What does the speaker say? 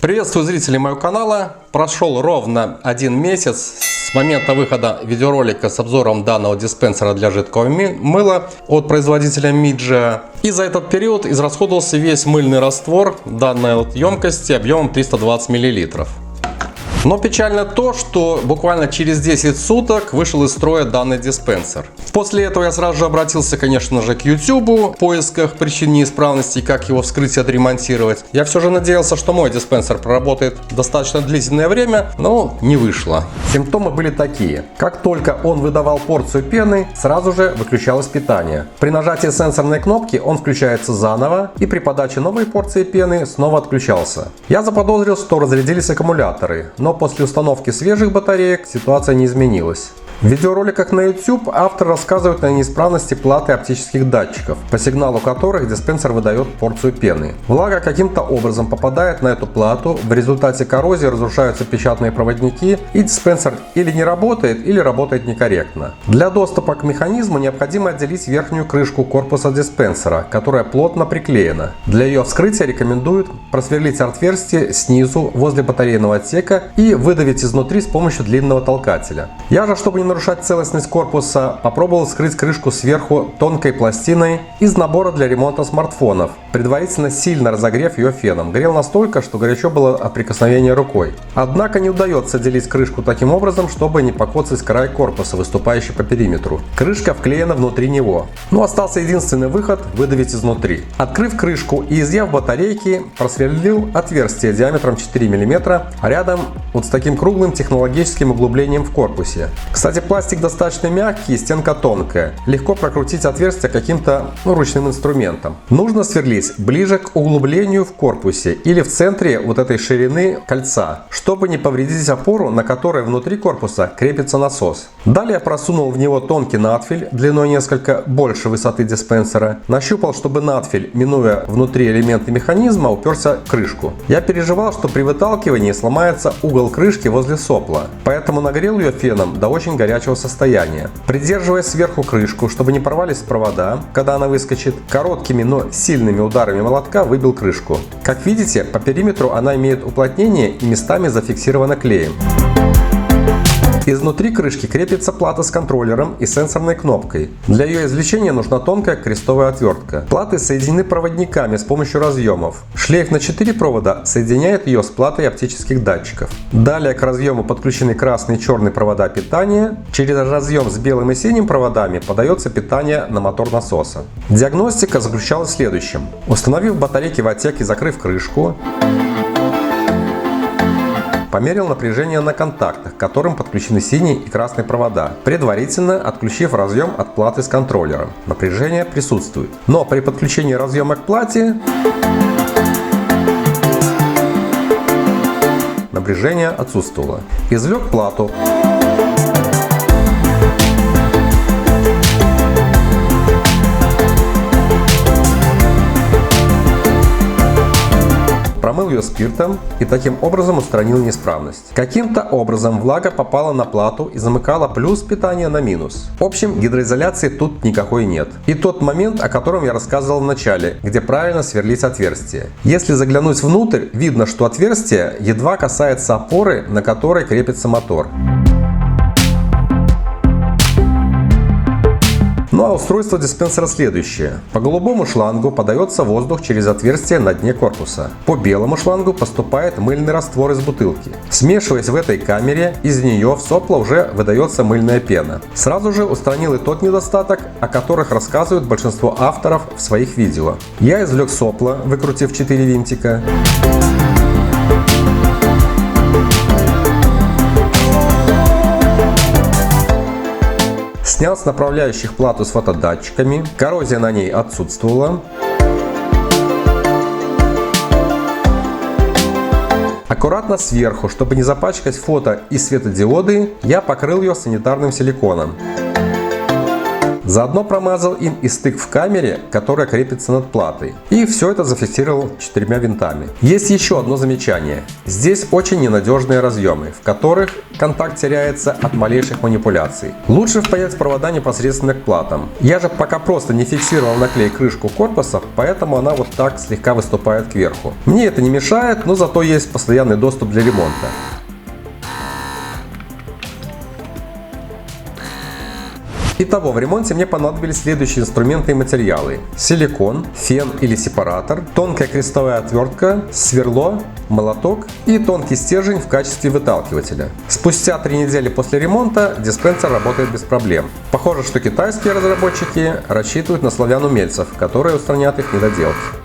Приветствую зрителей моего канала. Прошел ровно 1 месяц с момента выхода видеоролика с обзором данного диспенсера для жидкого мыла от производителя Midea. И за этот период израсходовался весь мыльный раствор данной емкости объемом 320 мл. Но печально то, что буквально через 10 суток вышел из строя данный диспенсер. После этого я сразу же обратился, конечно же, к YouTube в поисках причин неисправности, как его вскрыть и отремонтировать. Я все же надеялся, что мой диспенсер проработает достаточно длительное время, но не вышло. Симптомы были такие. Как только он выдавал порцию пены, сразу же выключалось питание. При нажатии сенсорной кнопки он включается заново, и при подаче новой порции пены снова отключался. Я заподозрил, что разрядились аккумуляторы, но после установки свежих батареек ситуация не изменилась. В видеороликах на YouTube автор рассказывает о неисправности платы оптических датчиков, по сигналу которых диспенсер выдает порцию пены. Влага каким-то образом попадает на эту плату, в результате коррозии разрушаются печатные проводники, и диспенсер или не работает, или работает некорректно. Для доступа к механизму необходимо отделить верхнюю крышку корпуса диспенсера, которая плотно приклеена. Для ее вскрытия рекомендуют просверлить отверстие снизу возле батарейного отсека и выдавить изнутри с помощью длинного толкателя. Я же, чтобы не нарушать целостность корпуса, попробовал вскрыть крышку сверху тонкой пластиной из набора для ремонта смартфонов, предварительно сильно разогрев ее феном. Грел настолько, что горячо было от прикосновения рукой. Однако не удается делить крышку таким образом, чтобы не покоцать край корпуса, выступающий по периметру. Крышка вклеена внутри него. Но остался единственный выход – выдавить изнутри. Открыв крышку и изъяв батарейки, просверлил отверстие диаметром 4 мм рядом вот с таким круглым технологическим углублением в корпусе. Кстати, пластик достаточно мягкий, стенка тонкая. Легко прокрутить отверстие каким-то ручным инструментом. Нужно сверлить ближе к углублению в корпусе или в центре вот этой ширины кольца, чтобы не повредить опору, на которой внутри корпуса крепится насос. Далее просунул в него тонкий надфиль длиной несколько больше высоты диспенсера. Нащупал, чтобы надфиль, минуя внутри элементы механизма, уперся в крышку. Я переживал, что при выталкивании сломается угол крышки возле сопла, поэтому нагрел ее феном до очень горячего состояния. Придерживая сверху крышку, чтобы не порвались провода, когда она выскочит, короткими, но сильными ударами молотка выбил крышку. Как видите, по периметру она имеет уплотнение и местами зафиксирована клеем. Изнутри крышки крепится плата с контроллером и сенсорной кнопкой. Для ее извлечения нужна тонкая крестовая отвертка. Платы соединены проводниками с помощью разъемов. Шлейф на 4 провода соединяет ее с платой оптических датчиков. Далее к разъему подключены красный и черный провода питания. Через разъем с белым и синим проводами подается питание на мотор насоса. Диагностика заключалась в следующем. Установив батарейки в отсек и закрыв крышку, померил напряжение на контактах, к которым подключены синие и красные провода, предварительно отключив разъем от платы с контроллером. Напряжение присутствует. Но при подключении разъема к плате напряжение отсутствовало. Извлек плату. Промыл ее спиртом и таким образом устранил неисправность. Каким-то образом влага попала на плату и замыкала плюс питания на минус. В общем, гидроизоляции тут никакой нет. И тот момент, о котором я рассказывал в начале, где правильно сверлить отверстие. Если заглянуть внутрь, видно, что отверстие едва касается опоры, на которой крепится мотор. Ну а устройство диспенсера следующее. По голубому шлангу подается воздух через отверстие на дне корпуса. По белому шлангу поступает мыльный раствор из бутылки. Смешиваясь в этой камере, из нее в сопло уже выдается мыльная пена. Сразу же устранил и тот недостаток, о которых рассказывают большинство авторов в своих видео. Я извлек сопло, выкрутив 4 винтика. Снял с направляющих плату с фотодатчиками, коррозия на ней отсутствовала. Аккуратно сверху, чтобы не запачкать фото и светодиоды, я покрыл ее санитарным силиконом. Заодно промазал им и стык в камере, которая крепится над платой. И все это зафиксировал 4 винтами. Есть еще одно замечание. Здесь очень ненадежные разъемы, в которых контакт теряется от малейших манипуляций. Лучше впаять провода непосредственно к платам. Я же пока просто не фиксировал на клей крышку корпуса, поэтому она вот так слегка выступает кверху. Мне это не мешает, но зато есть постоянный доступ для ремонта. Итого, в ремонте мне понадобились следующие инструменты и материалы: силикон, фен или сепаратор, тонкая крестовая отвертка, сверло, молоток и тонкий стержень в качестве выталкивателя. Спустя 3 недели после ремонта диспенсер работает без проблем. Похоже, что китайские разработчики рассчитывают на славян-умельцев, которые устранят их недоделки.